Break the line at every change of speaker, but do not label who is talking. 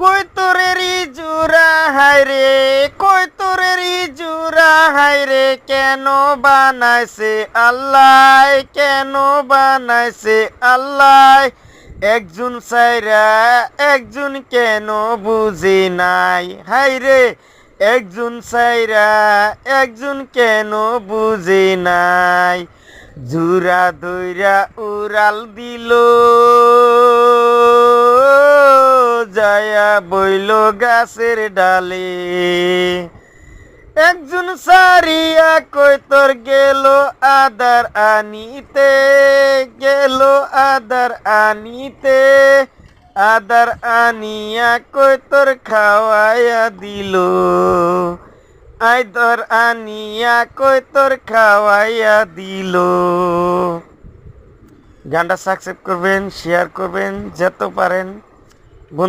কই তোরেরই জুরা হায়রে, কই তোরেরই জুরা হায়রে, কেন বানাইছে আল্লাহ, কেন বানাইছে আল্লাহ। একজন সাইরা একজন কেন বুঝে নাই, হায়রে একজন সাইরা একজন কেন বুঝে নাই। জুরা দইরা উড়াল দিল, যায়া বইল গাছের ডালে। একজন সারিয়া কই তোর গেল আদার আনিতে, গেল আদার আনিতে। আদার আনিয়া কই তোর খাওয়াইয়া দিল, আইদর আনিয়া কই তোর খাওয়াইয়া দিল। গানটা সাবস্ক্রাইব করবেন, শেয়ার করবেন যত পারেন।